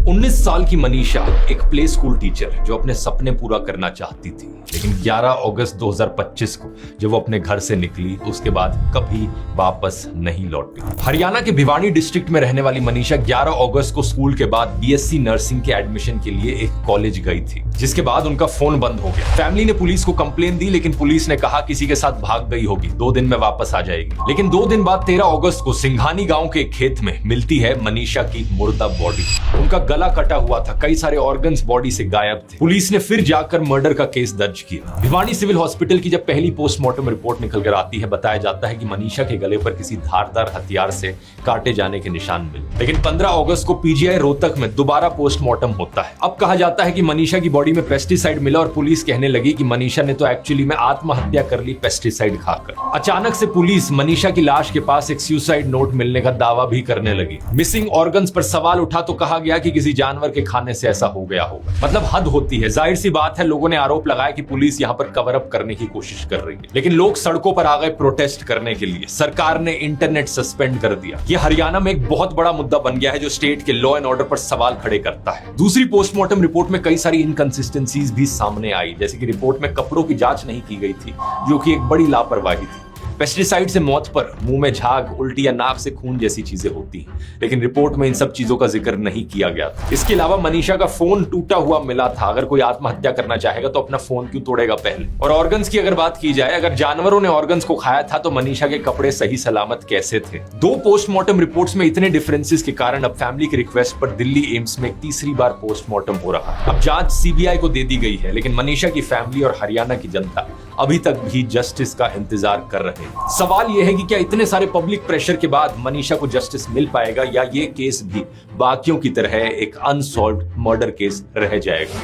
19 साल की मनीषा एक प्ले स्कूल टीचर जो अपने सपने पूरा करना चाहती थी, लेकिन 11 अगस्त 2025 को जब वो अपने घर से निकली उसके बाद कभी वापस नहीं लौटी। हरियाणा के भिवानी डिस्ट्रिक्ट में रहने वाली मनीषा 11 अगस्त को स्कूल के बाद बीएससी नर्सिंग के एडमिशन के लिए एक कॉलेज गई थी, जिसके बाद उनका फोन बंद हो गया। फैमिली ने पुलिस को कंप्लेन दी, लेकिन पुलिस ने कहा किसी के साथ भाग गई होगी, 2 दिन में वापस आ जाएगी। लेकिन 2 दिन बाद 13 अगस्त को सिंघानी गांव के एक खेत में मिलती है मनीषा की मुर्दा बॉडी। उनका गला कटा हुआ था, कई सारे ऑर्गन्स बॉडी से गायब थे। पुलिस ने फिर जाकर मर्डर का केस दर्ज किया। भिवानी सिविल हॉस्पिटल की जब पहली पोस्टमार्टम रिपोर्ट निकल कर आती है, बताया जाता है कि मनीषा के गले पर किसी धारदार हथियार से काटे जाने के निशान मिले। लेकिन 15 अगस्त को पीजीआई रोहतक में दोबारा पोस्टमार्टम होता है। अब कहा जाता है कि मनीषा की बॉडी में पेस्टिसाइड मिला और पुलिस कहने लगी कि मनीषा ने तो एक्चुअली में आत्महत्या कर ली पेस्टिसाइड खाकर। अचानक से पुलिस मनीषा की लाश के पास एक सुसाइड नोट मिलने का दावा भी करने लगी। मिसिंग ऑर्गन्स पर सवाल उठा तो कहा गया कि किसी जानवर के खाने से ऐसा हो गया होगा। मतलब हद होती है। जाहिर सी बात है, लोगों ने आरोप लगाया कि पुलिस यहाँ पर कवर अप करने की कोशिश कर रही है, लेकिन लोग सड़कों पर आ गए प्रोटेस्ट करने के लिए। सरकार ने इंटरनेट सस्पेंड कर दिया। ये हरियाणा में एक बहुत बड़ा मुद्दा बन गया है जो स्टेट के लॉ एंड ऑर्डर पर सवाल खड़े करता है। दूसरी पोस्टमार्टम रिपोर्ट में कई सारी इनकंसिस्टेंसीज भी सामने आई, जैसे कि रिपोर्ट में कपड़ों की जांच नहीं की गई थी, जो कि एक बड़ी लापरवाही थी। पेस्टिसाइड से मौत पर मुंह में झाग, उल्टी या नाक से खून जैसी चीजें होती हैं, लेकिन रिपोर्ट में इन सब चीजों का जिक्र नहीं किया गया था। इसके अलावा मनीषा का फोन टूटा हुआ मिला था। अगर कोई आत्महत्या करना चाहेगा तो अपना फोन क्यों तोड़ेगा पहले। और ऑर्गन्स की अगर बात की जाए, अगर जानवरों ने ऑर्गन्स को खाया था तो मनीषा के कपड़े सही सलामत कैसे थे। 2 पोस्टमार्टम रिपोर्ट्स में इतने डिफरेंसेस के कारण अब फैमिली की रिक्वेस्ट पर दिल्ली एम्स में एक तीसरी बार पोस्टमार्टम हो रहा है। अब जांच सीबीआई को दे दी गई है, लेकिन मनीषा की फैमिली और हरियाणा की जनता अभी तक भी जस्टिस का इंतजार कर रहे हैं। सवाल यह है कि क्या इतने सारे पब्लिक प्रेशर के बाद मनीषा को जस्टिस मिल पाएगा, या ये केस भी बाकियों की तरह एक अनसॉल्व्ड मर्डर केस रह जाएगा।